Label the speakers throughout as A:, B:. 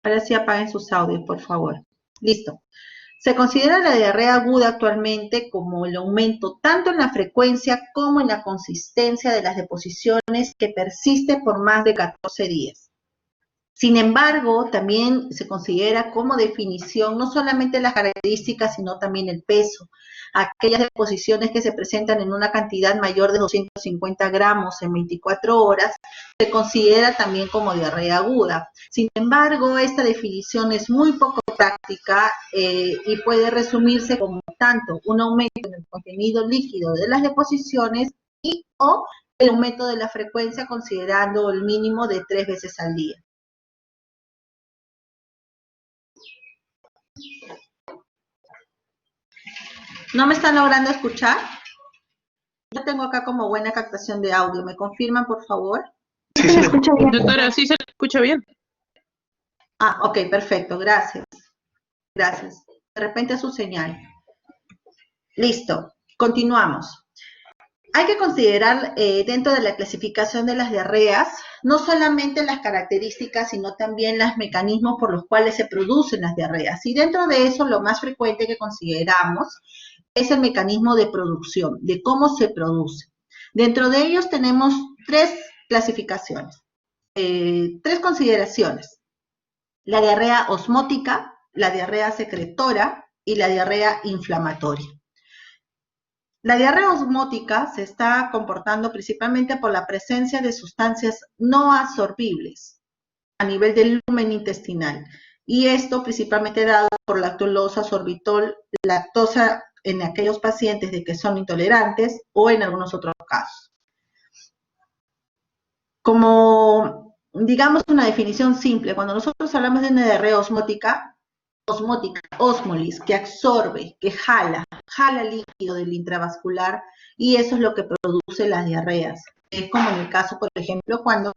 A: Ahora sí apaguen sus audios, por favor. Listo. Se considera la diarrea aguda actualmente como el aumento tanto en la frecuencia como en la consistencia de las deposiciones que persiste por más de 14 días. Sin embargo, también se considera como definición no solamente las características, sino también el peso. Aquellas deposiciones que se presentan en una cantidad mayor de 250 gramos en 24 horas se considera también como diarrea aguda. Sin embargo, esta definición es muy poco práctica y puede resumirse como tanto un aumento en el contenido líquido de las deposiciones y o el aumento de la frecuencia considerando el mínimo de 3 veces al día. ¿No me están logrando escuchar? Yo tengo acá como buena captación de audio. ¿Me confirman, por favor?
B: Sí, se le escucha bien.
C: Doctora, sí se le escucha bien.
A: Ah, ok, perfecto. Gracias. Gracias. De repente es su señal. Listo. Continuamos. Hay que considerar dentro de la clasificación de las diarreas no solamente las características, sino también los mecanismos por los cuales se producen las diarreas. Y dentro de eso, lo más frecuente que consideramos es el mecanismo de producción, de cómo se produce. Dentro de ellos tenemos 3 clasificaciones, 3 consideraciones. La diarrea osmótica, la diarrea secretora y la diarrea inflamatoria. La diarrea osmótica se está comportando principalmente por la presencia de sustancias no absorbibles a nivel del lumen intestinal. Y esto principalmente dado por lactulosa, sorbitol, lactosa en aquellos pacientes de que son intolerantes o en algunos otros casos. Como, digamos, una definición simple, cuando nosotros hablamos de una diarrea osmótica, ósmolis, que absorbe, que jala líquido del intravascular y eso es lo que produce las diarreas. Es como en el caso, por ejemplo, cuando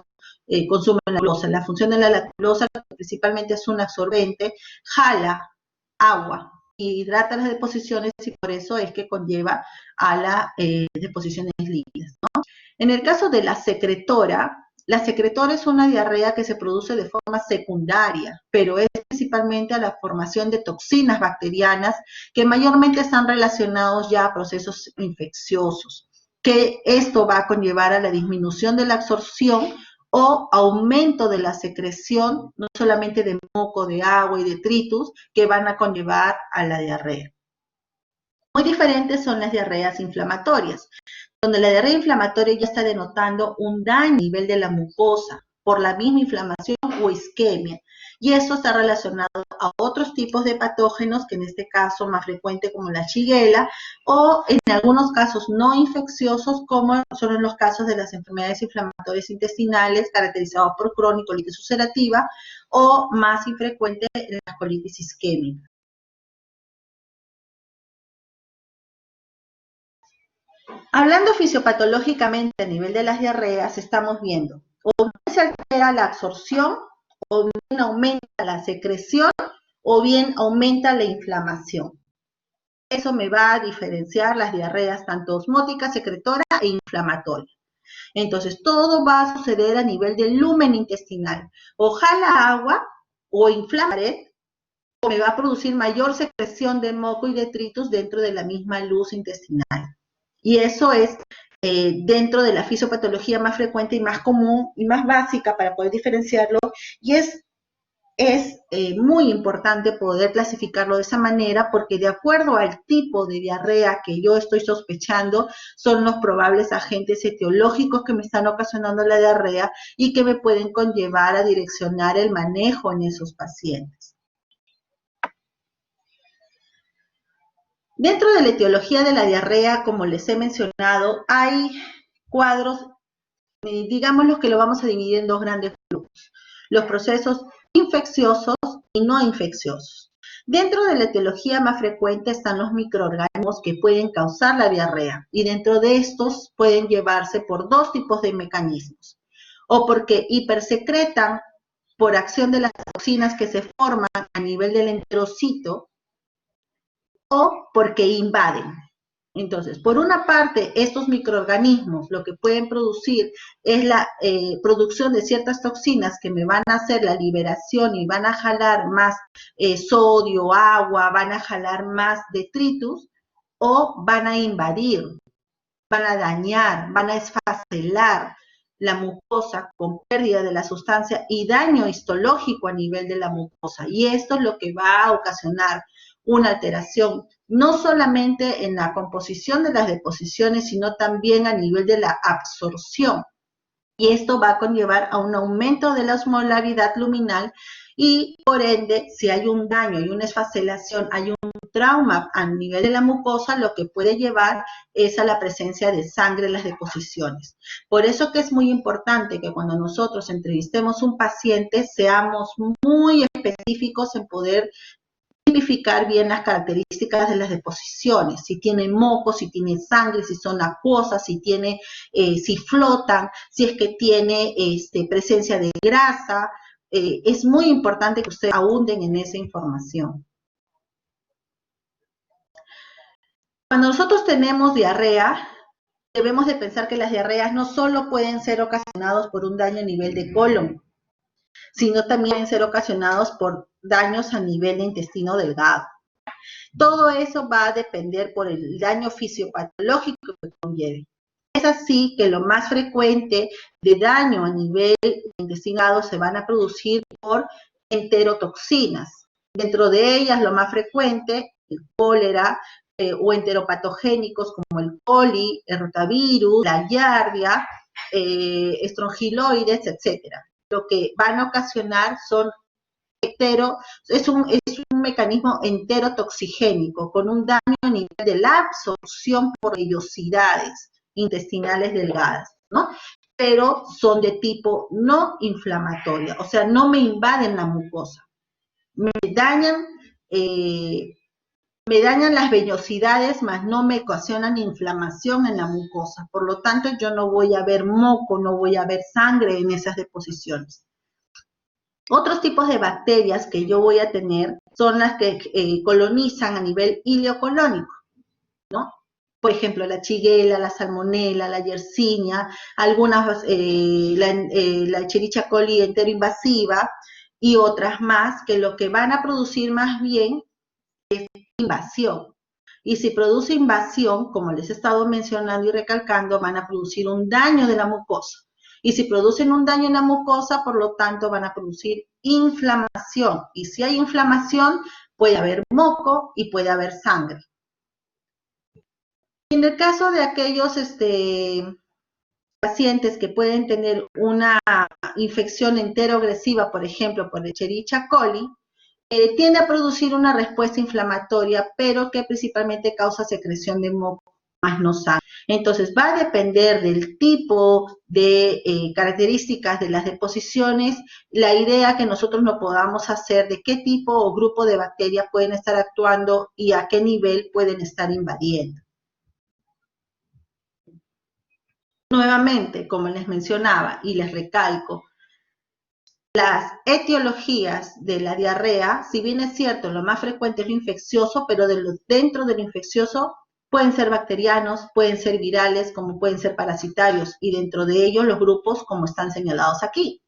A: consumen la lactulosa. La función de la lactulosa, que principalmente es un absorbente, jala agua y hidrata las deposiciones y por eso es que conlleva a las deposiciones líquidas, ¿no? En el caso de la secretora es una diarrea que se produce de forma secundaria, pero es principalmente a la formación de toxinas bacterianas que mayormente están relacionados ya a procesos infecciosos, que esto va a conllevar a la disminución de la absorción o aumento de la secreción, no solamente de moco, de agua y detritus, que van a conllevar a la diarrea. Muy diferentes son las diarreas inflamatorias, donde la diarrea inflamatoria ya está denotando un daño a nivel de la mucosa por la misma inflamación o isquemia, y eso está relacionado a otros tipos de patógenos, que en este caso más frecuente como la shigella, o en algunos casos no infecciosos, como son en los casos de las enfermedades inflamatorias intestinales, caracterizados por crónico-colitis ulcerativa, o más infrecuente en la colitis isquémica. Hablando fisiopatológicamente a nivel de las diarreas, estamos viendo o bien se altera la absorción, o bien aumenta la secreción, o bien aumenta la inflamación. Eso me va a diferenciar las diarreas tanto osmótica, secretora e inflamatoria. Entonces, todo va a suceder a nivel del lumen intestinal. O jala agua, o inflama la pared, o me va a producir mayor secreción de moco y detritus dentro de la misma luz intestinal. Y eso es dentro de la fisiopatología más frecuente y más común y más básica para poder diferenciarlo, y es muy importante poder clasificarlo de esa manera porque de acuerdo al tipo de diarrea que yo estoy sospechando son los probables agentes etiológicos que me están ocasionando la diarrea y que me pueden conllevar a direccionar el manejo en esos pacientes. Dentro de la etiología de la diarrea, como les he mencionado, hay cuadros, digámoslo que lo vamos a dividir en 2 grandes grupos, los procesos infecciosos y no infecciosos. Dentro de la etiología más frecuente están los microorganismos que pueden causar la diarrea, y dentro de estos pueden llevarse por 2 tipos de mecanismos, o porque hipersecretan por acción de las toxinas que se forman a nivel del enterocito, o porque invaden. Entonces, por una parte, estos microorganismos lo que pueden producir es la producción de ciertas toxinas que me van a hacer la liberación y van a jalar más sodio, agua, van a jalar más detritus o van a invadir, van a dañar, van a esfacelar la mucosa con pérdida de la sustancia y daño histológico a nivel de la mucosa. Y esto es lo que va a ocasionar una alteración no solamente en la composición de las deposiciones, sino también a nivel de la absorción. Y esto va a conllevar a un aumento de la osmolaridad luminal y, por ende, si hay un daño y una esfacelación, hay un trauma a nivel de la mucosa, lo que puede llevar es a la presencia de sangre en las deposiciones. Por eso que es muy importante que cuando nosotros entrevistemos un paciente seamos muy específicos en poder tipificar bien las características de las deposiciones, si tiene moco, si tiene sangre, si son acuosas, si tiene, si flotan, si es que tiene presencia de grasa. Es muy importante que ustedes abunden en esa información. Cuando nosotros tenemos diarrea, debemos de pensar que las diarreas no solo pueden ser ocasionadas por un daño a nivel de colon, sino también pueden ser ocasionados por daños a nivel de intestino delgado. Todo eso va a depender por el daño fisiopatológico que conlleve. Es así que lo más frecuente de daño a nivel intestinal se van a producir por enterotoxinas. Dentro de ellas, lo más frecuente, el cólera o enteropatogénicos como el coli, el rotavirus, la giardia, estrongiloides, etcétera. Lo que van a ocasionar son es un mecanismo enterotoxigénico con un daño a nivel de la absorción por vellosidades intestinales delgadas, ¿no? Pero son de tipo no inflamatoria, o sea, no me invaden la mucosa, me dañan las vellosidades, más no me ocasionan inflamación en la mucosa, por lo tanto yo no voy a ver moco, no voy a ver sangre en esas deposiciones. Otros tipos de bacterias que yo voy a tener son las que colonizan a nivel ileocolónico, ¿no? Por ejemplo, la Shigella, la Salmonella, la Yersinia, algunas, la Escherichia coli enteroinvasiva y otras más que lo que van a producir más bien es invasión. Y si produce invasión, como les he estado mencionando y recalcando, van a producir un daño de la mucosa. Y si producen un daño en la mucosa, por lo tanto, van a producir inflamación. Y si hay inflamación, puede haber moco y puede haber sangre. En el caso de aquellos pacientes que pueden tener una infección enterogresiva, por ejemplo, por Escherichia coli, tiende a producir una respuesta inflamatoria, pero que principalmente causa secreción de moco, más no sangre. Entonces, va a depender del tipo de características de las deposiciones, la idea que nosotros no podamos hacer de qué tipo o grupo de bacterias pueden estar actuando y a qué nivel pueden estar invadiendo. Nuevamente, como les mencionaba y les recalco, las etiologías de la diarrea, si bien es cierto, lo más frecuente es lo infeccioso, pero dentro de lo infeccioso pueden ser bacterianos, pueden ser virales, como pueden ser parasitarios, y dentro de ellos los grupos como están señalados aquí.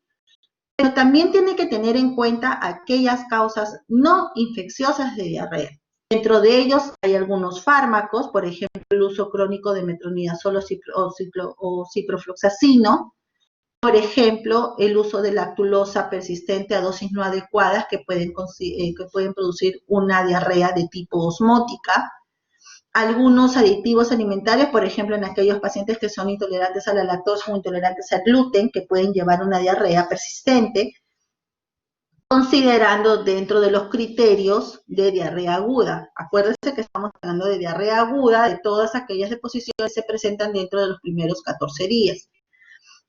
A: Pero también tiene que tener en cuenta aquellas causas no infecciosas de diarrea. Dentro de ellos hay algunos fármacos, por ejemplo, el uso crónico de metronidazol o ciprofloxacino, por ejemplo, el uso de lactulosa persistente a dosis no adecuadas que pueden producir una diarrea de tipo osmótica. Algunos aditivos alimentarios, por ejemplo, en aquellos pacientes que son intolerantes a la lactosa o intolerantes al gluten, que pueden llevar una diarrea persistente, considerando dentro de los criterios de diarrea aguda. Acuérdense que estamos hablando de diarrea aguda, de todas aquellas deposiciones que se presentan dentro de los primeros 14 días.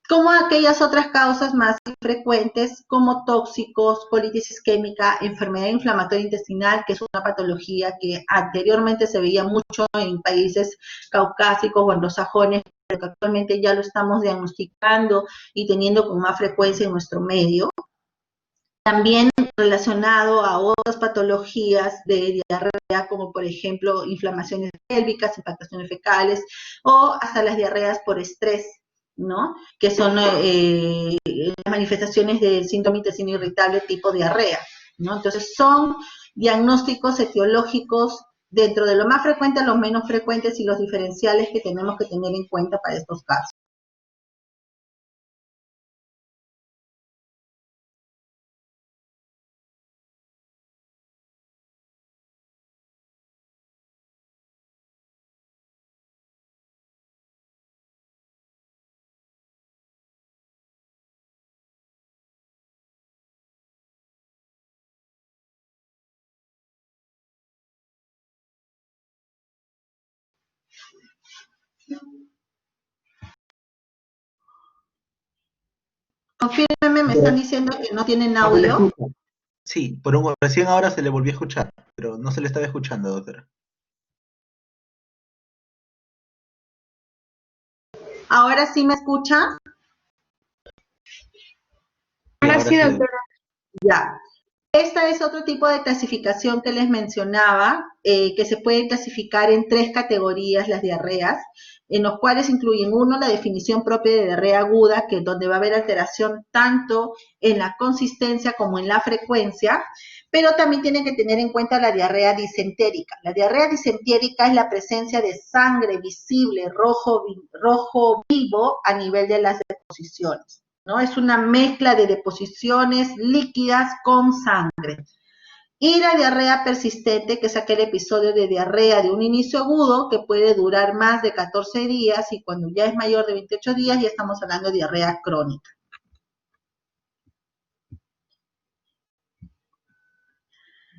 A: Como aquellas otras causas más frecuentes como tóxicos, colitis isquémica, enfermedad inflamatoria intestinal, que es una patología que anteriormente se veía mucho en países caucásicos o anglosajones, pero que actualmente ya lo estamos diagnosticando y teniendo con más frecuencia en nuestro medio. También relacionado a otras patologías de diarrea, como por ejemplo inflamaciones pélvicas, impactaciones fecales, o hasta las diarreas por estrés, ¿no? Que son las manifestaciones del síndrome intestino irritable tipo diarrea, ¿no? Entonces son diagnósticos etiológicos dentro de lo más frecuente a los menos frecuentes y los diferenciales que tenemos que tener en cuenta para estos casos. Confírmeme, me están diciendo que no tienen audio.
B: Sí, recién ahora se le volvió a escuchar, pero no se le estaba escuchando, doctora.
A: ¿Ahora sí me escucha?
B: Ahora sí, doctora.
A: Ya. Esta es otro tipo de clasificación que les mencionaba, que se puede clasificar en 3 categorías las diarreas, en los cuales incluyen uno, la definición propia de diarrea aguda, que es donde va a haber alteración tanto en la consistencia como en la frecuencia, pero también tienen que tener en cuenta la diarrea disentérica. La diarrea disentérica es la presencia de sangre visible rojo vivo a nivel de las deposiciones, ¿no? Es una mezcla de deposiciones líquidas con sangre. Y la diarrea persistente, que es aquel episodio de diarrea de un inicio agudo que puede durar más de 14 días y cuando ya es mayor de 28 días ya estamos hablando de diarrea crónica.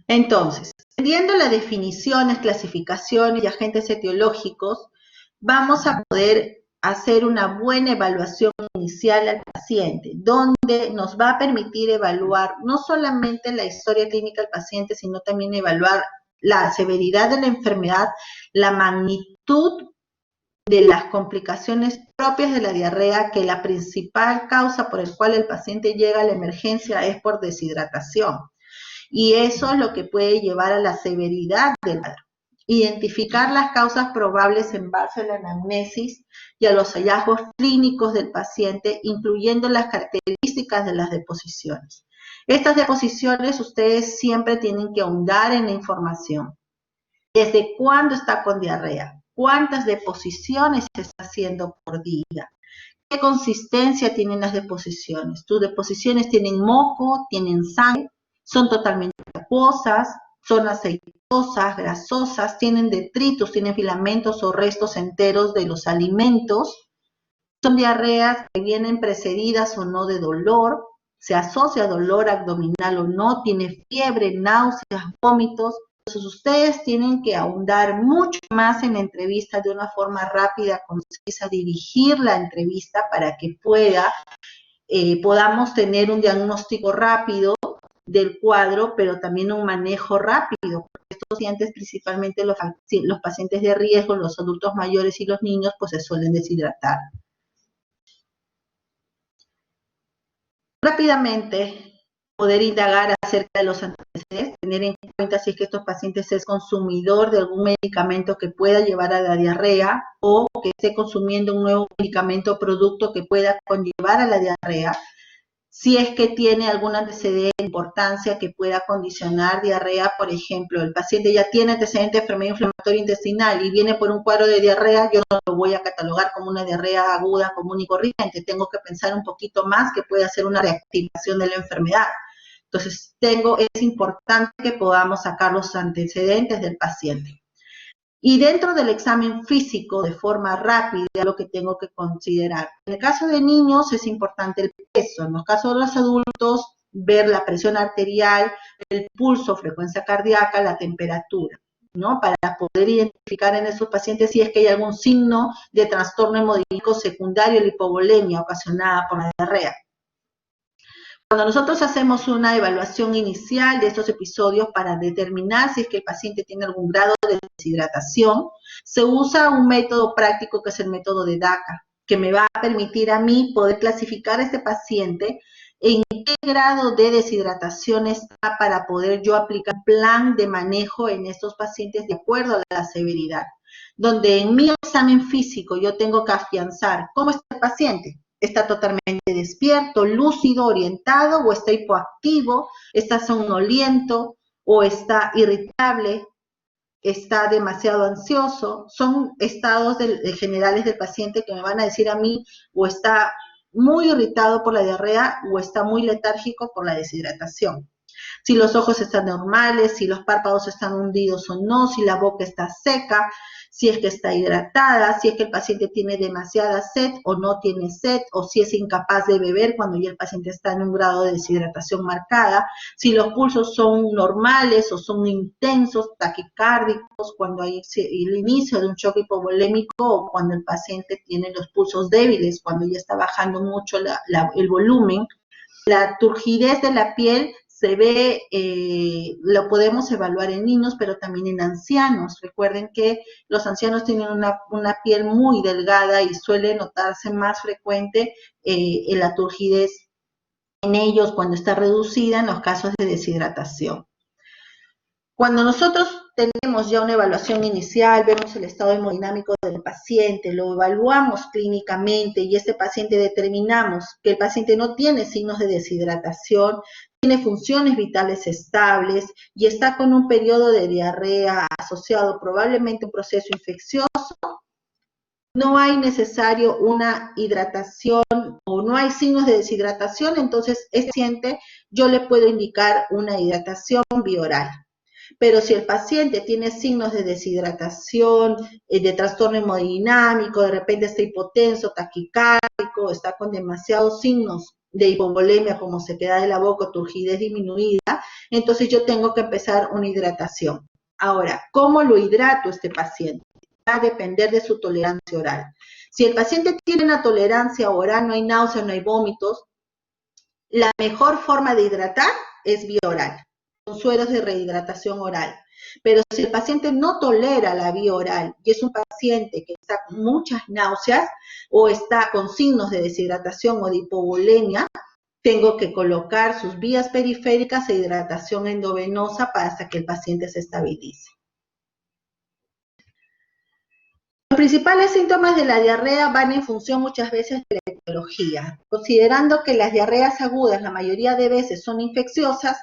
A: Entonces, viendo las definiciones, clasificaciones y agentes etiológicos, vamos a poder hacer una buena evaluación inicial al paciente, donde nos va a permitir evaluar no solamente la historia clínica del paciente, sino también evaluar la severidad de la enfermedad, la magnitud de las complicaciones propias de la diarrea, que la principal causa por el cual el paciente llega a la emergencia es por deshidratación. Y eso es lo que puede llevar a la severidad del cuadro. Identificar las causas probables en base a la anamnesis y a los hallazgos clínicos del paciente, incluyendo las características de las deposiciones. Estas deposiciones ustedes siempre tienen que ahondar en la información. ¿Desde cuándo está con diarrea? ¿Cuántas deposiciones está haciendo por día? ¿Qué consistencia tienen las deposiciones? Tus deposiciones tienen moco, tienen sangre, son totalmente acuosas, son aceitosas, grasosas, tienen detritos, tienen filamentos o restos enteros de los alimentos. Son diarreas que vienen precedidas o no de dolor, se asocia a dolor abdominal o no, tiene fiebre, náuseas, vómitos. Entonces ustedes tienen que ahondar mucho más en la entrevista de una forma rápida, concisa, dirigir la entrevista para que podamos tener un diagnóstico rápido del cuadro, pero también un manejo rápido. Estos pacientes, principalmente los pacientes de riesgo, los adultos mayores y los niños, pues se suelen deshidratar. Rápidamente, poder indagar acerca de los antecedentes, tener en cuenta si es que estos pacientes es consumidor de algún medicamento que pueda llevar a la diarrea o que esté consumiendo un nuevo medicamento o producto que pueda conllevar a la diarrea. Si es que tiene algún antecedente de importancia que pueda condicionar diarrea, por ejemplo, el paciente ya tiene antecedente de enfermedad inflamatoria intestinal y viene por un cuadro de diarrea, yo no lo voy a catalogar como una diarrea aguda común y corriente, tengo que pensar un poquito más que puede ser una reactivación de la enfermedad. Entonces, es importante que podamos sacar los antecedentes del paciente. Y dentro del examen físico, de forma rápida, lo que tengo que considerar. En el caso de niños es importante el peso. En los casos de los adultos, ver la presión arterial, el pulso, frecuencia cardíaca, la temperatura, ¿no? Para poder identificar en esos pacientes si es que hay algún signo de trastorno hemodinâmico secundario, la hipovolemia ocasionada por la diarrea. Cuando nosotros hacemos una evaluación inicial de estos episodios para determinar si es que el paciente tiene algún grado de deshidratación, se usa un método práctico que es el método de DACA, que me va a permitir a mí poder clasificar a este paciente en qué grado de deshidratación está para poder yo aplicar un plan de manejo en estos pacientes de acuerdo a la severidad. Donde en mi examen físico yo tengo que afianzar cómo está el paciente. ¿Está totalmente despierto, lúcido, orientado, o está hipoactivo, está somnoliento, o está irritable, está demasiado ansioso? Son estados generales del paciente que me van a decir a mí, o está muy irritado por la diarrea o está muy letárgico por la deshidratación. Si los ojos están normales, si los párpados están hundidos o no, si la boca está seca, si es que está hidratada, si es que el paciente tiene demasiada sed o no tiene sed, o si es incapaz de beber cuando ya el paciente está en un grado de deshidratación marcada, si los pulsos son normales o son intensos, taquicárdicos, cuando hay el inicio de un choque hipovolémico, o cuando el paciente tiene los pulsos débiles, cuando ya está bajando mucho el volumen. La turgidez de la piel se ve, lo podemos evaluar en niños, pero también en ancianos. Recuerden que los ancianos tienen una piel muy delgada y suele notarse más frecuente la turgidez en ellos cuando está reducida en los casos de deshidratación. Cuando nosotros tenemos ya una evaluación inicial, vemos el estado hemodinámico del paciente, lo evaluamos clínicamente y este paciente determinamos que el paciente no tiene signos de deshidratación, tiene funciones vitales estables y está con un periodo de diarrea asociado probablemente a un proceso infeccioso, no hay necesario una hidratación o no hay signos de deshidratación, entonces este paciente yo le puedo indicar una hidratación bioral. Pero si el paciente tiene signos de deshidratación, de trastorno hemodinámico, de repente está hipotenso, taquicárdico, está con demasiados signos de hipovolemia, como sequedad de la boca, turgidez disminuida, entonces yo tengo que empezar una hidratación. Ahora, ¿cómo lo hidrato a este paciente? Va a depender de su tolerancia oral. Si el paciente tiene una tolerancia oral, no hay náuseas, no hay vómitos, la mejor forma de hidratar es vía oral, con sueros de rehidratación oral. Pero si el paciente no tolera la vía oral y es un paciente que está con muchas náuseas o está con signos de deshidratación o de hipovolemia, tengo que colocar sus vías periféricas e hidratación endovenosa para hasta que el paciente se estabilice. Los principales síntomas de la diarrea van en función muchas veces de la etiología. Considerando que las diarreas agudas la mayoría de veces son infecciosas,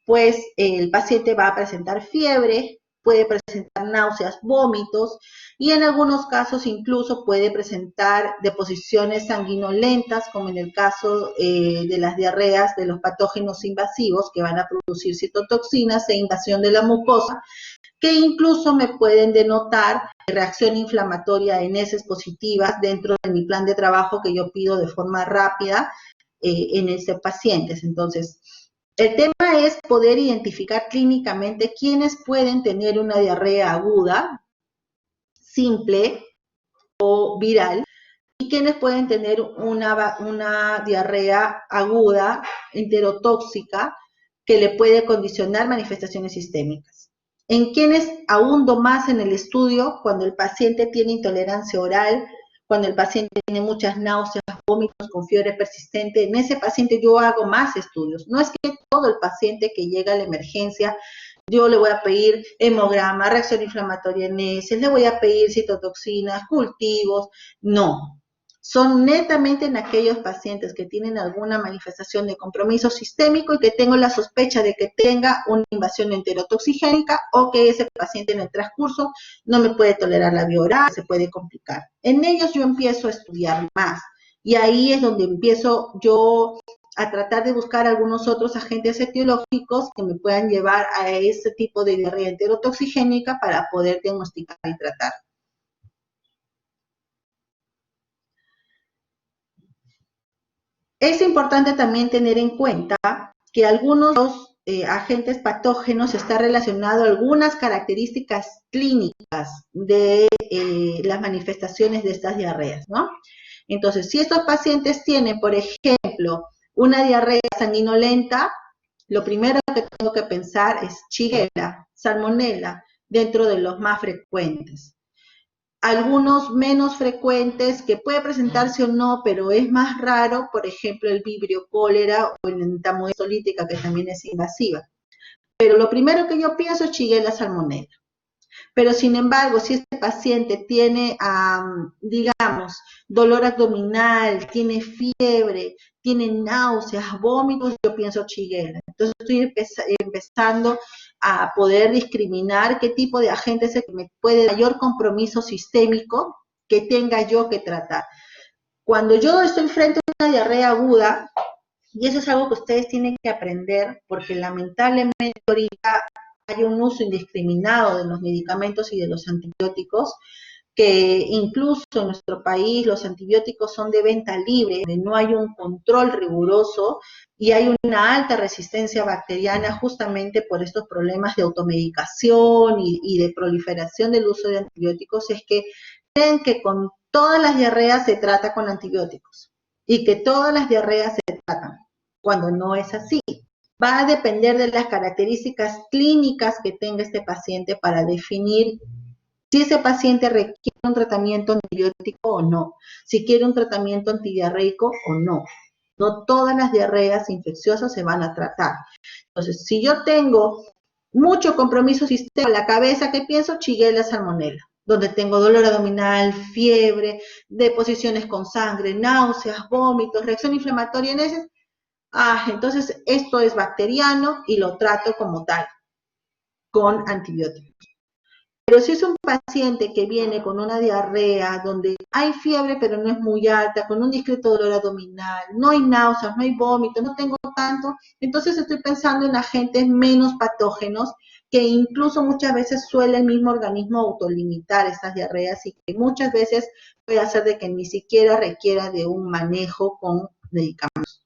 A: pues el paciente va a presentar fiebre, puede presentar náuseas, vómitos y en algunos casos incluso puede presentar deposiciones sanguinolentas, como en el caso de las diarreas de los patógenos invasivos que van a producir citotoxinas e invasión de la mucosa, que incluso me pueden denotar reacción inflamatoria en heces positivas dentro de mi plan de trabajo que yo pido de forma rápida en ese pacientes. Entonces, el tema es poder identificar clínicamente quiénes pueden tener una diarrea aguda, simple o viral, y quiénes pueden tener una diarrea aguda, enterotóxica, que le puede condicionar manifestaciones sistémicas. En quienes ahundo más en el estudio, cuando el paciente tiene intolerancia oral, cuando el paciente tiene muchas náuseas, vómitos con fiebre persistente, en ese paciente yo hago más estudios. No es que todo el paciente que llega a la emergencia, yo le voy a pedir hemograma, reacción inflamatoria en heces, le voy a pedir citotoxinas, cultivos, no. Son netamente en aquellos pacientes que tienen alguna manifestación de compromiso sistémico y que tengo la sospecha de que tenga una invasión enterotoxigénica o que ese paciente en el transcurso no me puede tolerar la vía oral, se puede complicar. En ellos yo empiezo a estudiar más y ahí es donde empiezo yo a tratar de buscar algunos otros agentes etiológicos que me puedan llevar a ese tipo de diarrea enterotoxigénica para poder diagnosticar y tratar. Es importante también tener en cuenta que algunos agentes patógenos están relacionados a algunas características clínicas de las manifestaciones de estas diarreas, ¿no? Entonces, si estos pacientes tienen, por ejemplo, una diarrea sanguinolenta, lo primero que tengo que pensar es Shigella, Salmonella, dentro de los más frecuentes. algunos menos frecuentes que puede presentarse o no, pero es más raro, por ejemplo, el vibrio cólera o la entamoeba solítica, que también es invasiva. Pero lo primero que yo pienso es Shigella salmonella. Pero sin embargo, si este paciente tiene, digamos, dolor abdominal, tiene fiebre, tiene náuseas, vómitos, yo pienso Shigella. Entonces estoy empezando a poder discriminar qué tipo de agente es el que me puede dar mayor compromiso sistémico que tenga yo que tratar. Cuando yo estoy frente a una diarrea aguda, y eso es algo que ustedes tienen que aprender, porque lamentablemente ahorita hay un uso indiscriminado de los medicamentos y de los antibióticos, que incluso en nuestro país los antibióticos son de venta libre, no hay un control riguroso y hay una alta resistencia bacteriana justamente por estos problemas de automedicación y de proliferación del uso de antibióticos. Es que creen que con todas las diarreas se trata con antibióticos y que todas las diarreas se tratan, cuando no es así. Va a depender de las características clínicas que tenga este paciente para definir si ese paciente requiere un tratamiento antibiótico o no, si quiere un tratamiento antidiarreico o no. No todas las diarreas infecciosas se van a tratar. Entonces, si yo tengo mucho compromiso sistémico en la cabeza, ¿qué pienso? Shigella salmonella, donde tengo dolor abdominal, fiebre, deposiciones con sangre, náuseas, vómitos, reacción inflamatoria en heces. Entonces esto es bacteriano y lo trato como tal, con antibióticos. Pero si es un paciente que viene con una diarrea donde hay fiebre pero no es muy alta, con un discreto dolor abdominal, no hay náuseas, no hay vómito, no tengo tanto, entonces estoy pensando en agentes menos patógenos que incluso muchas veces suele el mismo organismo autolimitar estas diarreas y que muchas veces puede hacer de que ni siquiera requiera de un manejo con medicamentos.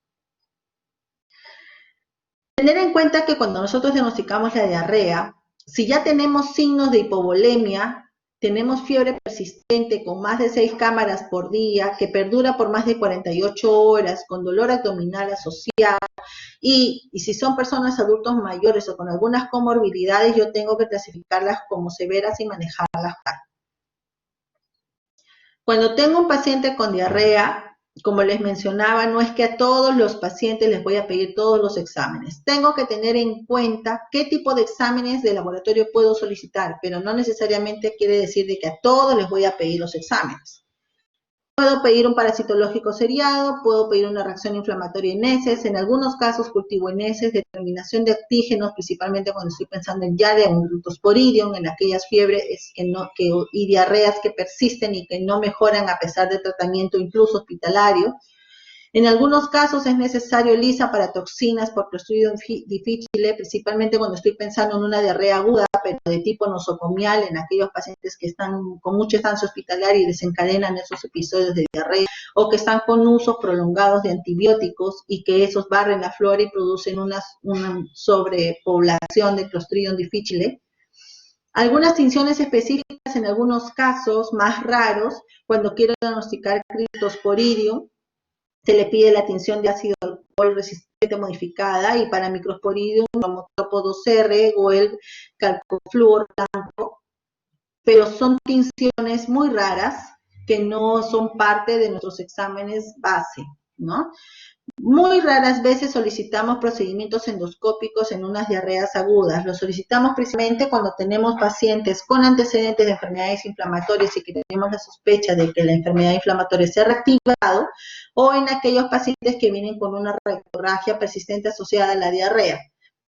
A: Tener en cuenta que cuando nosotros diagnosticamos la diarrea, si ya tenemos signos de hipovolemia, tenemos fiebre persistente con más de 6 cámaras por día, que perdura por más de 48 horas, con dolor abdominal asociado, y si son personas adultos mayores o con algunas comorbilidades, yo tengo que clasificarlas como severas y manejarlas. Cuando tengo un paciente con diarrea, como les mencionaba, no es que a todos los pacientes les voy a pedir todos los exámenes. Tengo que tener en cuenta qué tipo de exámenes de laboratorio puedo solicitar, pero no necesariamente quiere decir de que a todos les voy a pedir los exámenes. Puedo pedir un parasitológico seriado, puedo pedir una reacción inflamatoria en heces, en algunos casos cultivo en heces, determinación de antígenos, principalmente cuando estoy pensando en Giardia o en Brutosporidium, en aquellas fiebres y diarreas que persisten y que no mejoran a pesar del tratamiento incluso hospitalario. En algunos casos es necesario ELISA para toxinas por Clostridium difficile, principalmente cuando estoy pensando en una diarrea aguda, pero de tipo nosocomial, en aquellos pacientes que están con mucha estancia hospitalaria y desencadenan esos episodios de diarrea, o que están con usos prolongados de antibióticos y que esos barren la flora y producen una sobrepoblación de Clostridium difficile. Algunas tinciones específicas en algunos casos más raros, cuando quiero diagnosticar Cryptosporidium, se le pide la tinción de ácido alcohol resistente modificada, y para Microsporidium, Tropo 2R o el calcofluor blanco, pero son tinciones muy raras que no son parte de nuestros exámenes base, ¿no? Muy raras veces solicitamos procedimientos endoscópicos en unas diarreas agudas. Lo solicitamos precisamente cuando tenemos pacientes con antecedentes de enfermedades inflamatorias y que tenemos la sospecha de que la enfermedad inflamatoria se ha reactivado, o en aquellos pacientes que vienen con una rectorragia persistente asociada a la diarrea,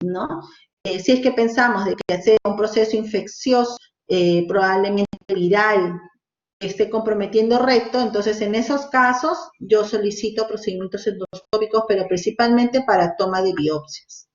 A: ¿no? Si es que pensamos de que sea un proceso infeccioso, probablemente viral, esté comprometiendo recto, entonces en esos casos yo solicito procedimientos endoscópicos, pero principalmente para toma de biopsias.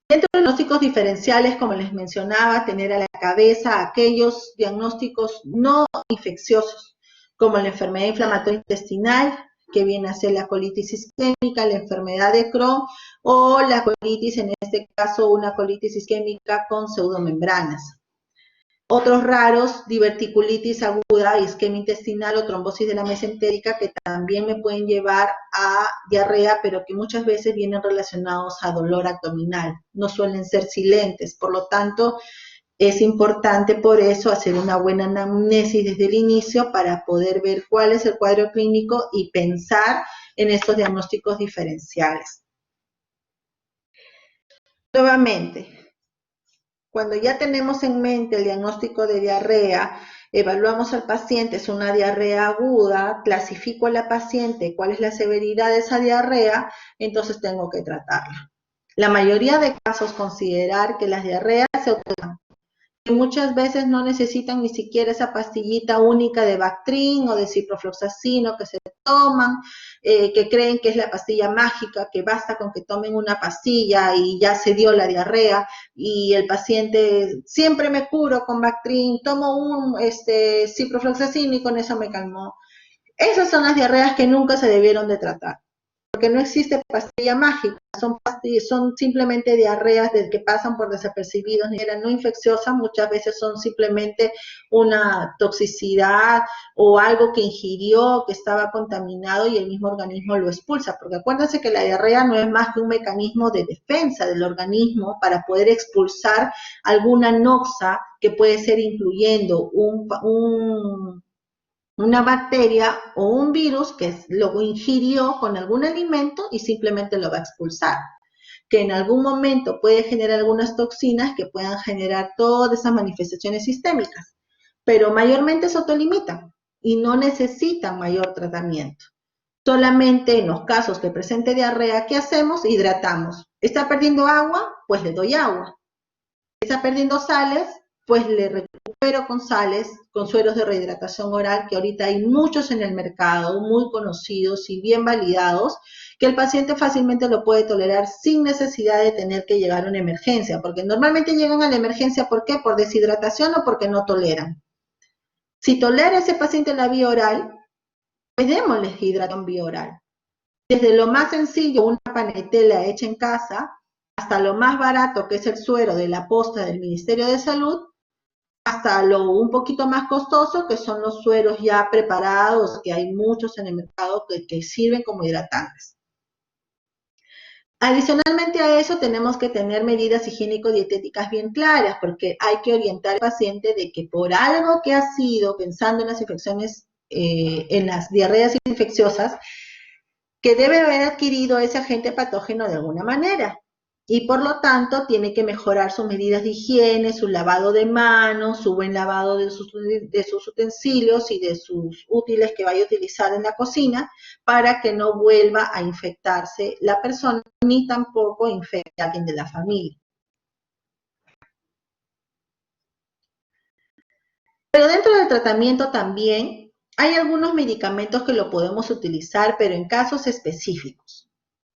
A: Dentro de los diagnósticos diferenciales, como les mencionaba, tener a la cabeza aquellos diagnósticos no infecciosos, como la enfermedad inflamatoria intestinal, que viene a ser la colitis isquémica, la enfermedad de Crohn, o la colitis, en este caso una colitis isquémica con pseudomembranas. Otros raros, diverticulitis aguda, isquemia intestinal o trombosis de la mesentérica, que también me pueden llevar a diarrea, pero que muchas veces vienen relacionados a dolor abdominal. No suelen ser silentes, por lo tanto, Es importante por eso hacer una buena anamnesis desde el inicio para poder ver cuál es el cuadro clínico y pensar en estos diagnósticos diferenciales. Nuevamente, cuando ya tenemos en mente el diagnóstico de diarrea, evaluamos al paciente, es una diarrea aguda, clasifico a la paciente cuál es la severidad de esa diarrea, entonces tengo que tratarla. La mayoría de casos considerar que las diarreas se autotratan, que muchas veces no necesitan ni siquiera esa pastillita única de Bactrim o de ciprofloxacino que se toman, que creen que es la pastilla mágica, que basta con que tomen una pastilla y ya se dio la diarrea, y el paciente, siempre me curo con Bactrim, tomo un ciprofloxacino y con eso me calmó. Esas son las diarreas que nunca se debieron de tratar, porque no existe pastilla mágica, son simplemente diarreas que pasan por desapercibidos, no infecciosas, muchas veces son simplemente una toxicidad o algo que ingirió, que estaba contaminado y el mismo organismo lo expulsa, porque acuérdense que la diarrea no es más que un mecanismo de defensa del organismo para poder expulsar alguna noxa que puede ser incluyendo una bacteria o un virus que lo ingirió con algún alimento y simplemente lo va a expulsar, que en algún momento puede generar algunas toxinas que puedan generar todas esas manifestaciones sistémicas, pero mayormente se autolimitan y no necesitan mayor tratamiento. Solamente en los casos que presente diarrea, ¿qué hacemos? Hidratamos. ¿Está perdiendo agua? Pues le doy agua. ¿Está perdiendo sales? Pues le recupero con sales, con sueros de rehidratación oral, que ahorita hay muchos en el mercado, muy conocidos y bien validados, que el paciente fácilmente lo puede tolerar sin necesidad de tener que llegar a una emergencia, porque normalmente llegan a la emergencia, ¿por qué? Por deshidratación o porque no toleran. Si tolera ese paciente la vía oral, pues démosle hidratación vía oral. Desde lo más sencillo, una panetela hecha en casa, hasta lo más barato, que es el suero de la posta del Ministerio de Salud, hasta lo un poquito más costoso, que son los sueros ya preparados, que hay muchos en el mercado que sirven como hidratantes. Adicionalmente a eso, tenemos que tener medidas higiénico-dietéticas bien claras, porque hay que orientar al paciente de que por algo que ha sido, pensando en las infecciones, en las diarreas infecciosas, que debe haber adquirido ese agente patógeno de alguna manera. Y por lo tanto tiene que mejorar sus medidas de higiene, su lavado de manos, su buen lavado de sus utensilios y de sus útiles que vaya a utilizar en la cocina para que no vuelva a infectarse la persona ni tampoco infecte a alguien de la familia. Pero dentro del tratamiento también hay algunos medicamentos que lo podemos utilizar, pero en casos específicos.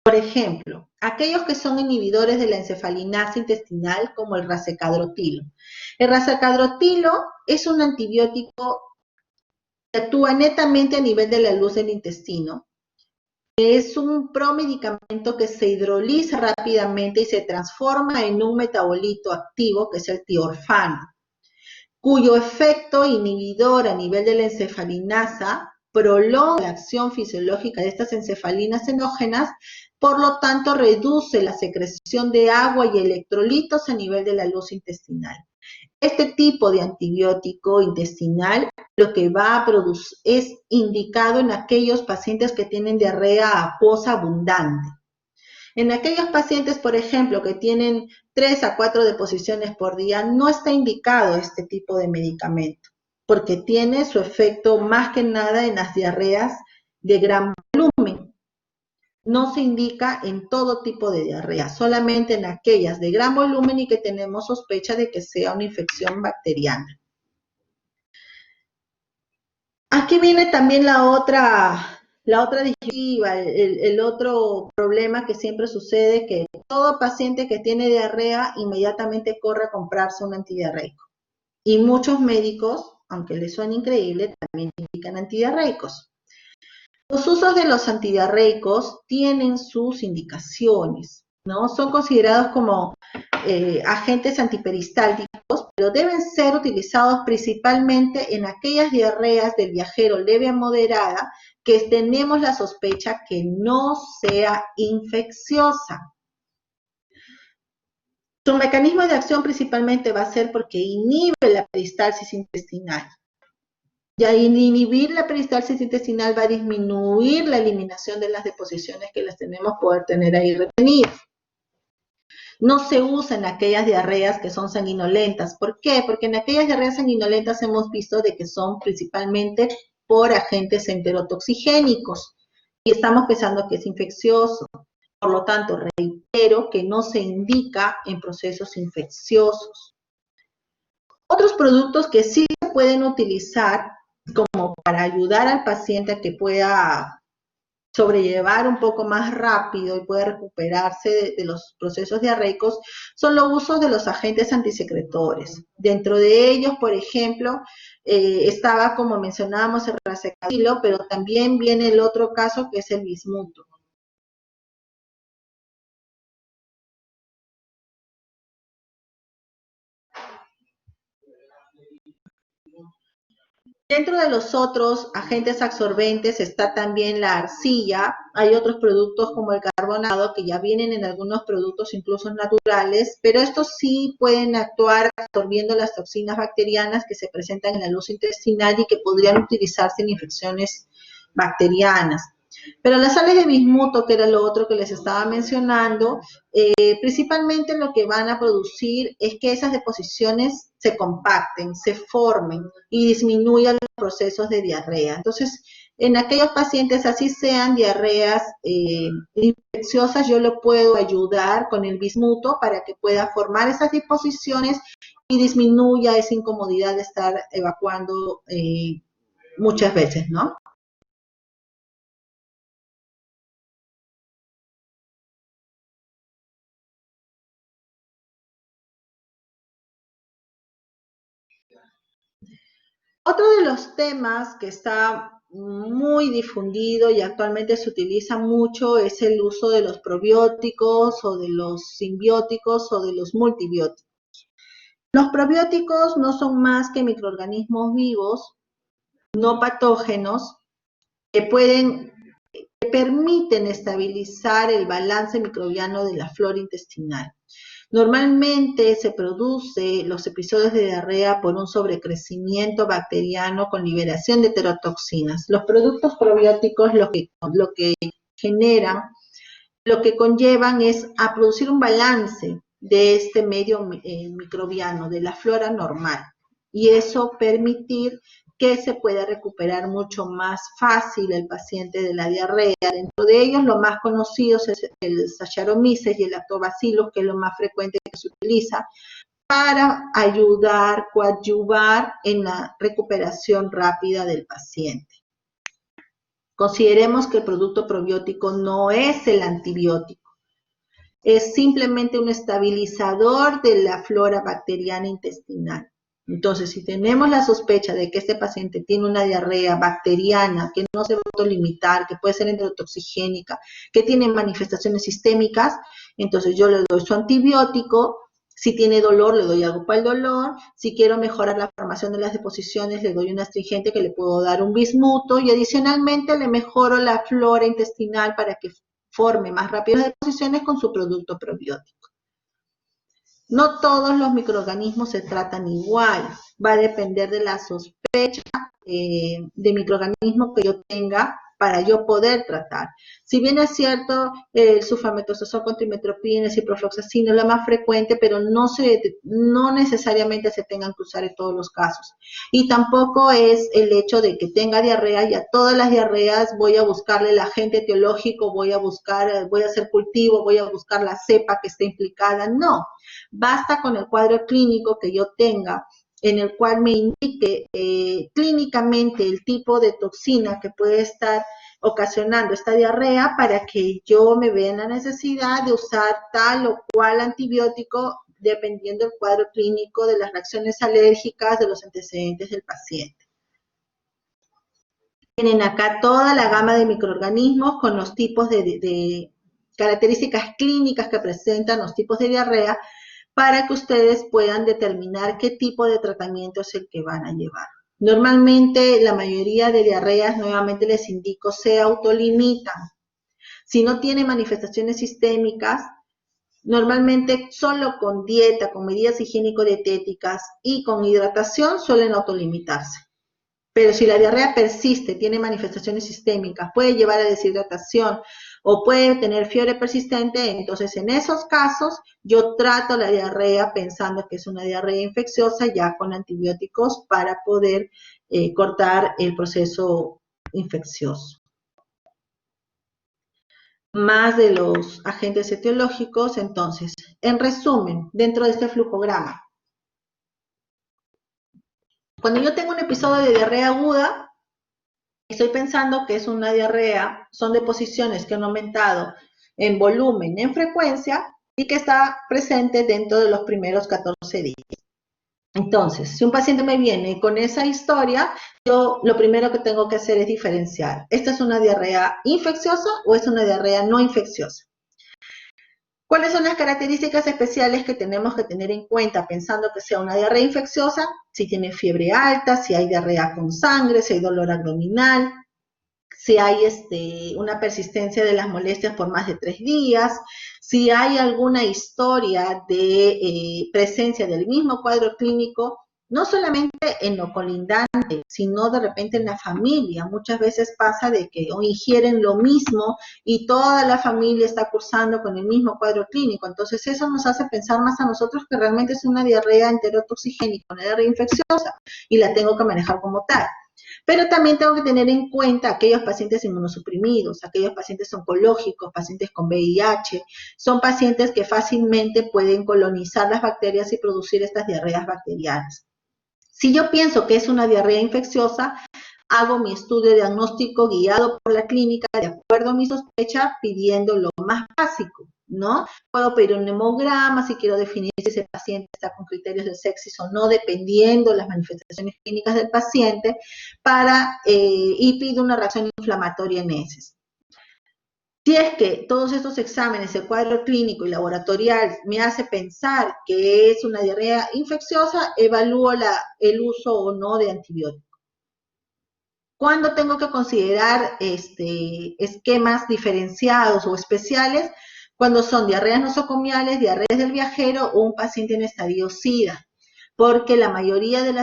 A: Por ejemplo, aquellos que son inhibidores de la encefalinasa intestinal, como el rasecadrotilo. El rasecadrotilo es un antibiótico que actúa netamente a nivel de la luz del intestino. Es un promedicamento que se hidroliza rápidamente y se transforma en un metabolito activo, que es el tiorfano, cuyo efecto inhibidor a nivel de la encefalinasa prolonga la acción fisiológica de estas encefalinas endógenas, por lo tanto reduce la secreción de agua y electrolitos a nivel de la luz intestinal. Este tipo de antibiótico intestinal lo que va a producir es indicado en aquellos pacientes que tienen diarrea acuosa abundante. En aquellos pacientes, por ejemplo, que tienen 3 a 4 deposiciones por día, no está indicado este tipo de medicamento, porque tiene su efecto más que nada en las diarreas de gran volumen. No se indica en todo tipo de diarrea, solamente en aquellas de gran volumen y que tenemos sospecha de que sea una infección bacteriana. Aquí viene también la otra disyuntiva, el otro problema que siempre sucede, que todo paciente que tiene diarrea inmediatamente corre a comprarse un antidiarreico. Y muchos médicos, aunque les suene increíble, también indican antidiarreicos. Los usos de los antidiarreicos tienen sus indicaciones, ¿no? Son considerados como agentes antiperistálticos, pero deben ser utilizados principalmente en aquellas diarreas del viajero leve a moderada que tenemos la sospecha que no sea infecciosa. Su mecanismo de acción principalmente va a ser porque inhibe la peristalsis intestinal. Y al inhibir la peristalsis intestinal va a disminuir la eliminación de las deposiciones que las tenemos poder tener ahí retenidas. No se usa en aquellas diarreas que son sanguinolentas. ¿Por qué? Porque en aquellas diarreas sanguinolentas hemos visto de que son principalmente por agentes enterotoxigénicos y estamos pensando que es infeccioso. Por lo tanto, reitero que no se indica en procesos infecciosos. Otros productos que sí se pueden utilizar como para ayudar al paciente a que pueda sobrellevar un poco más rápido y pueda recuperarse de los procesos diarreicos son los usos de los agentes antisecretores. Dentro de ellos, por ejemplo, estaba, como mencionábamos, el racecabrilo, pero también viene el otro caso que es el bismuto. Dentro de los otros agentes absorbentes está también la arcilla, hay otros productos como el carbonado que ya vienen en algunos productos incluso naturales, pero estos sí pueden actuar absorbiendo las toxinas bacterianas que se presentan en la luz intestinal y que podrían utilizarse en infecciones bacterianas. Pero las sales de bismuto, que era lo otro que les estaba mencionando, principalmente lo que van a producir es que esas deposiciones se compacten, se formen y disminuyan los procesos de diarrea. Entonces, en aquellos pacientes, así sean diarreas infecciosas, yo lo puedo ayudar con el bismuto para que pueda formar esas deposiciones y disminuya esa incomodidad de estar evacuando muchas veces, ¿no? Otro de los temas que está muy difundido y actualmente se utiliza mucho es el uso de los probióticos o de los simbióticos o de los multibióticos. Los probióticos no son más que microorganismos vivos, no patógenos, que que permiten estabilizar el balance microbiano de la flora intestinal. Normalmente se produce los episodios de diarrea por un sobrecrecimiento bacteriano con liberación de heterotoxinas. Los productos probióticos lo que generan, lo que conllevan es a producir un balance de este medio microbiano, de la flora normal, y eso permitir que se pueda recuperar mucho más fácil el paciente de la diarrea. Dentro de ellos, los más conocidos es el Saccharomyces y el Lactobacillus, que es lo más frecuente que se utiliza para ayudar, coadyuvar en la recuperación rápida del paciente. Consideremos que el producto probiótico no es el antibiótico, es simplemente un estabilizador de la flora bacteriana intestinal. Entonces, si tenemos la sospecha de que este paciente tiene una diarrea bacteriana que no se va a autolimitar, que puede ser enterotoxigénica, que tiene manifestaciones sistémicas, entonces yo le doy su antibiótico. Si tiene dolor, le doy algo para el dolor. Si quiero mejorar la formación de las deposiciones, le doy un astringente que le puedo dar un bismuto y adicionalmente le mejoro la flora intestinal para que forme más rápido las deposiciones con su producto probiótico. No todos los microorganismos se tratan igual, va a depender de la sospecha de microorganismo que yo tenga para yo poder tratar. Si bien es cierto, el sulfametosazol con trimetoprim, el ciprofloxacino es la más frecuente, pero no necesariamente se tengan que usar en todos los casos. Y tampoco es el hecho de que tenga diarrea y a todas las diarreas voy a buscarle el agente etiológico, voy a hacer cultivo, voy a buscar la cepa que esté implicada. No, basta con el cuadro clínico que yo tenga, en el cual me indique clínicamente el tipo de toxina que puede estar ocasionando esta diarrea para que yo me vea en la necesidad de usar tal o cual antibiótico dependiendo del cuadro clínico, de las reacciones alérgicas, de los antecedentes del paciente. Tienen acá toda la gama de microorganismos con los tipos de características clínicas que presentan los tipos de diarrea, para que ustedes puedan determinar qué tipo de tratamiento es el que van a llevar. Normalmente la mayoría de diarreas, nuevamente les indico, se autolimitan. Si no tiene manifestaciones sistémicas, Normalmente solo con dieta, con medidas higiénico-dietéticas y con hidratación suelen autolimitarse. Pero si la diarrea persiste, tiene manifestaciones sistémicas, puede llevar a deshidratación o puede tener fiebre persistente, entonces en esos casos yo trato la diarrea pensando que es una diarrea infecciosa ya con antibióticos para poder cortar el proceso infeccioso. Más de los agentes etiológicos, entonces, en resumen, dentro de este flujograma, cuando yo tengo un episodio de diarrea aguda, estoy pensando que es una diarrea, son deposiciones que han aumentado en volumen, en frecuencia, y que está presente dentro de los primeros 14 días. Entonces, si un paciente me viene con esa historia, yo lo primero que tengo que hacer es diferenciar. ¿Esta es una diarrea infecciosa o es una diarrea no infecciosa? ¿Cuáles son las características especiales que tenemos que tener en cuenta pensando que sea una diarrea infecciosa? Si tiene fiebre alta, si hay diarrea con sangre, si hay dolor abdominal, si hay una persistencia de las molestias por más de 3 días, si hay alguna historia de presencia del mismo cuadro clínico, no solamente en lo colindante, sino de repente en la familia. Muchas veces pasa de que ingieren lo mismo y toda la familia está cursando con el mismo cuadro clínico. Entonces eso nos hace pensar más a nosotros que realmente es una diarrea enterotoxigénica, una diarrea infecciosa, y la tengo que manejar como tal. Pero también tengo que tener en cuenta aquellos pacientes inmunosuprimidos, aquellos pacientes oncológicos, pacientes con VIH, son pacientes que fácilmente pueden colonizar las bacterias y producir estas diarreas bacterianas. Si yo pienso que es una diarrea infecciosa, hago mi estudio diagnóstico guiado por la clínica de acuerdo a mi sospecha, pidiendo lo más básico, ¿no? Puedo pedir un hemograma si quiero definir si ese paciente está con criterios de sepsis o no, dependiendo de las manifestaciones clínicas del paciente, y pido una reacción inflamatoria en heces. Si es que todos estos exámenes, el cuadro clínico y laboratorial me hace pensar que es una diarrea infecciosa, evalúo el uso o no de antibióticos. ¿Cuándo tengo que considerar esquemas diferenciados o especiales? Cuando son diarreas nosocomiales, diarreas del viajero o un paciente en estadio SIDA, porque la mayoría de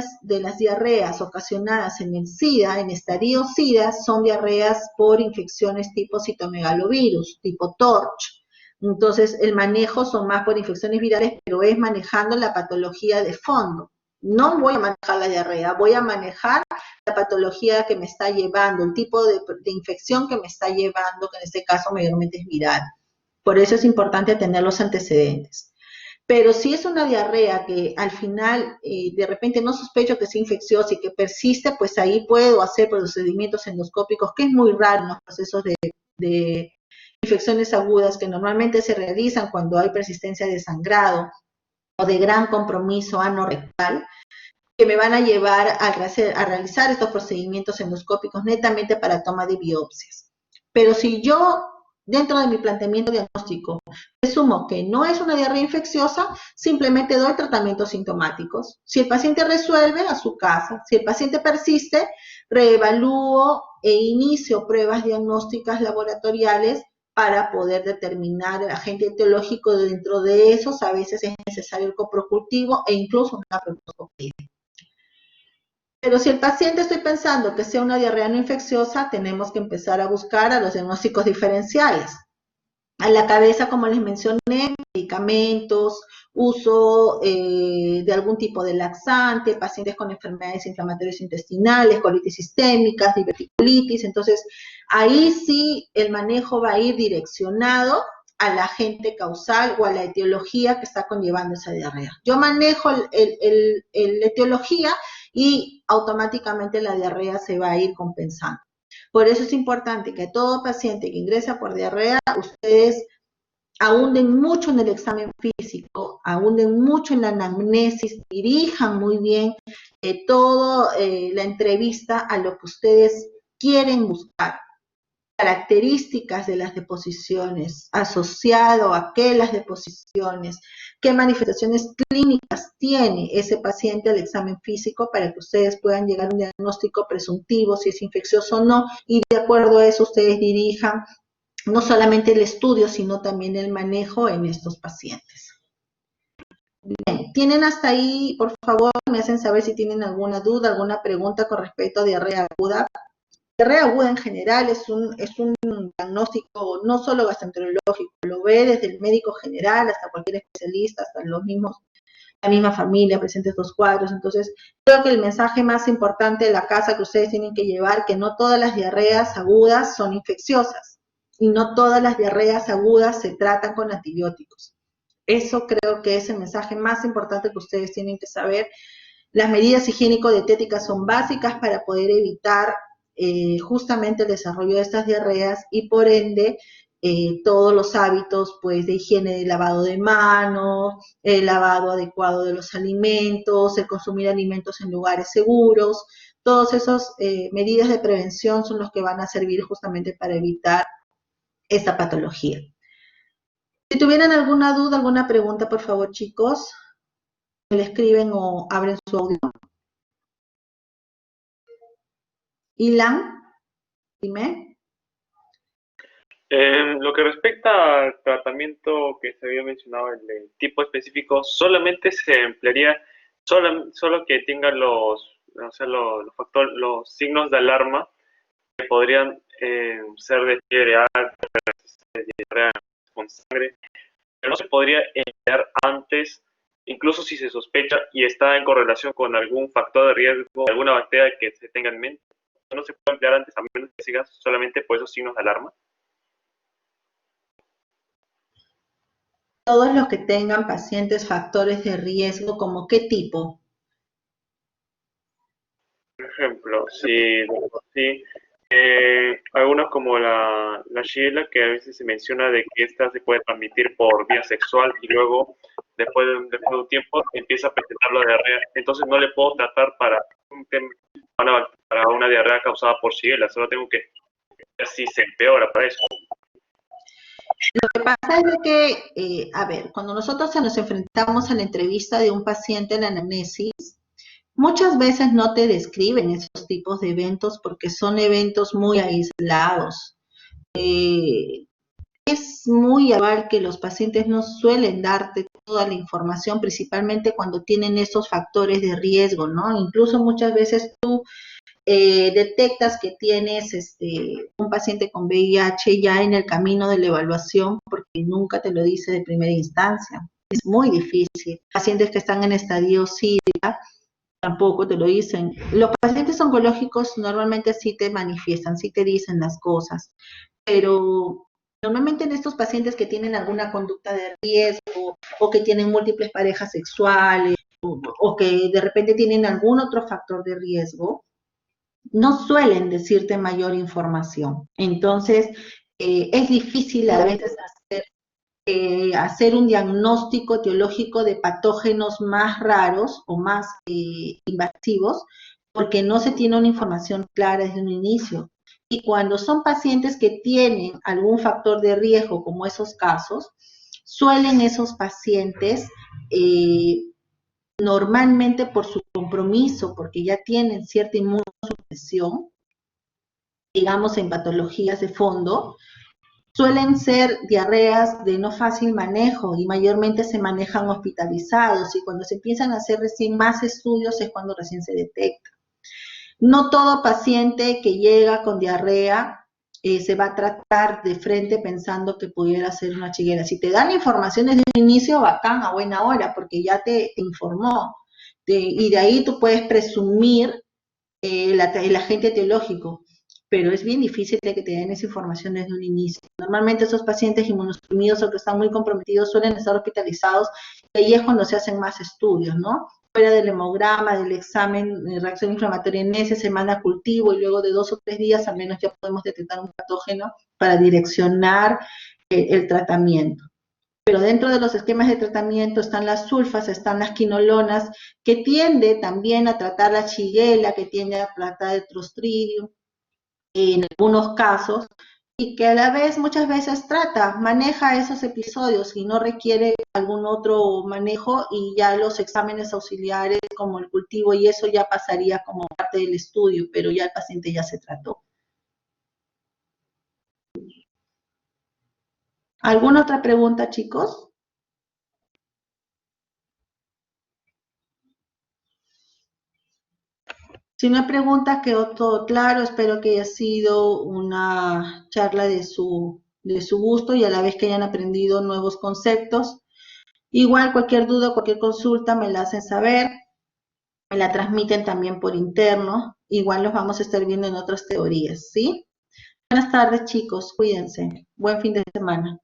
A: las diarreas ocasionadas en el SIDA, en estadio SIDA, son diarreas por infecciones tipo citomegalovirus, tipo TORCH. Entonces, el manejo son más por infecciones virales, pero es manejando la patología de fondo. No voy a manejar la diarrea, voy a manejar la patología que me está llevando, el tipo de infección que me está llevando, que en este caso mayormente es viral. Por eso es importante tener los antecedentes. Pero si es una diarrea que al final de repente no sospecho que sea infecciosa y que persiste, pues ahí puedo hacer procedimientos endoscópicos, que es muy raro en los procesos de infecciones agudas que normalmente se realizan cuando hay persistencia de sangrado o de gran compromiso anorrectal, que me van a llevar a realizar estos procedimientos endoscópicos netamente para toma de biopsias. Pero si yo, dentro de mi planteamiento diagnóstico, presumo que no es una diarrea infecciosa, simplemente doy tratamientos sintomáticos. Si el paciente resuelve, a su casa. Si el paciente persiste, reevalúo e inicio pruebas diagnósticas laboratoriales para poder determinar el agente etiológico. Dentro de esos, a veces es necesario el coprocultivo e incluso una proctoscopia. Pero si el paciente estoy pensando que sea una diarrea no infecciosa, tenemos que empezar a buscar a los diagnósticos diferenciales. A la cabeza, como les mencioné, medicamentos, uso de algún tipo de laxante, pacientes con enfermedades inflamatorias intestinales, colitis sistémicas, diverticulitis. Entonces, ahí sí el manejo va a ir direccionado al agente causal o a la etiología que está conllevando esa diarrea. Yo manejo la etiología y automáticamente la diarrea se va a ir compensando. Por eso es importante que todo paciente que ingresa por diarrea, ustedes ahunden mucho en el examen físico, ahunden mucho en la anamnesis, dirijan muy bien toda la entrevista a lo que ustedes quieren buscar. Características de las deposiciones, asociado a qué las deposiciones, qué manifestaciones clínicas tiene ese paciente al examen físico para que ustedes puedan llegar a un diagnóstico presuntivo, si es infeccioso o no, y de acuerdo a eso ustedes dirijan no solamente el estudio, sino también el manejo en estos pacientes. Bien, ¿tienen hasta ahí? Por favor, me hacen saber si tienen alguna duda, alguna pregunta con respecto a diarrea aguda. Diarrea aguda en general es un diagnóstico no solo gastroenterológico, lo ve desde el médico general hasta cualquier especialista, hasta los mismos, la misma familia presenta estos cuadros. Entonces, creo que el mensaje más importante de la casa que ustedes tienen que llevar, que no todas las diarreas agudas son infecciosas y no todas las diarreas agudas se tratan con antibióticos. Eso creo que es el mensaje más importante que ustedes tienen que saber. Las medidas higiénico-dietéticas son básicas para poder evitar justamente el desarrollo de estas diarreas y por ende todos los hábitos pues de higiene de lavado de manos, el lavado adecuado de los alimentos, el consumir alimentos en lugares seguros, todas esas medidas de prevención son los que van a servir justamente para evitar esta patología. Si tuvieran alguna duda, alguna pregunta, por favor, chicos, le escriben o abren su audio. Ilan, dime.
C: Lo que respecta al tratamiento que se había mencionado, el de tipo específico, solamente se emplearía solo que tenga o sea, los signos de alarma que podrían ser de fiebre alta, de diarrea con sangre, pero no se podría emplear antes, incluso si se sospecha y está en correlación con algún factor de riesgo, alguna bacteria que se tenga en mente. No se puede emplear antes, a menos que siga solamente por esos signos de alarma.
A: Todos los que tengan pacientes factores de riesgo, ¿como qué tipo?
C: Por ejemplo, sí, algunos como la Shigella, que a veces se menciona de que esta se puede transmitir por vía sexual y luego, después de un tiempo, empieza a presentar la diarrea. Entonces no le puedo tratar para una diarrea causada por Shigella, solo tengo que ver si se empeora para eso.
A: Lo que pasa es que, a ver, cuando nosotros nos enfrentamos a la entrevista de un paciente en la anamnesis, muchas veces no te describen esos tipos de eventos porque son eventos muy aislados. Eh, es muy habitual que los pacientes no suelen darte toda la información, principalmente cuando tienen esos factores de riesgo, ¿no? Incluso muchas veces tú detectas que tienes un paciente con VIH ya en el camino de la evaluación porque nunca te lo dice de primera instancia. Es muy difícil. Pacientes que están en estadio SIDA tampoco te lo dicen. Los pacientes oncológicos normalmente sí te manifiestan, sí te dicen las cosas, pero normalmente en estos pacientes que tienen alguna conducta de riesgo o que tienen múltiples parejas sexuales o que de repente tienen algún otro factor de riesgo, no suelen decirte mayor información. Entonces, es difícil a veces hacer un diagnóstico etiológico de patógenos más raros o más invasivos porque no se tiene una información clara desde un inicio. Y cuando son pacientes que tienen algún factor de riesgo, como esos casos, suelen esos pacientes normalmente por su compromiso, porque ya tienen cierta inmunosupresión, digamos en patologías de fondo, suelen ser diarreas de no fácil manejo y mayormente se manejan hospitalizados y cuando se empiezan a hacer recién más estudios es cuando recién se detecta. No todo paciente que llega con diarrea se va a tratar de frente pensando que pudiera ser una chiguera. Si te dan información desde un inicio, bacán, a buena hora, porque ya te informó. Y de ahí tú puedes presumir el agente etiológico, pero es bien difícil de que te den esa información desde un inicio. Normalmente esos pacientes inmunosuprimidos o que están muy comprometidos suelen estar hospitalizados y ahí es cuando se hacen más estudios, ¿no? Fuera del hemograma, del examen de reacción inflamatoria en ese, se manda a cultivo y luego de 2 o 3 días al menos ya podemos detectar un patógeno para direccionar el tratamiento. Pero dentro de los esquemas de tratamiento están las sulfas, están las quinolonas, que tiende también a tratar la shigella, que tiende a tratar el clostridium en algunos casos, y que a la vez muchas veces maneja esos episodios y no requiere algún otro manejo y ya los exámenes auxiliares como el cultivo y eso ya pasaría como parte del estudio, pero ya el paciente ya se trató. ¿Alguna otra pregunta, chicos? Si no hay preguntas, quedó todo claro. Espero que haya sido una charla de su gusto y a la vez que hayan aprendido nuevos conceptos. Igual cualquier duda, cualquier consulta me la hacen saber, me la transmiten también por interno. Igual los vamos a estar viendo en otras teorías, ¿sí? Buenas tardes, chicos. Cuídense. Buen fin de semana.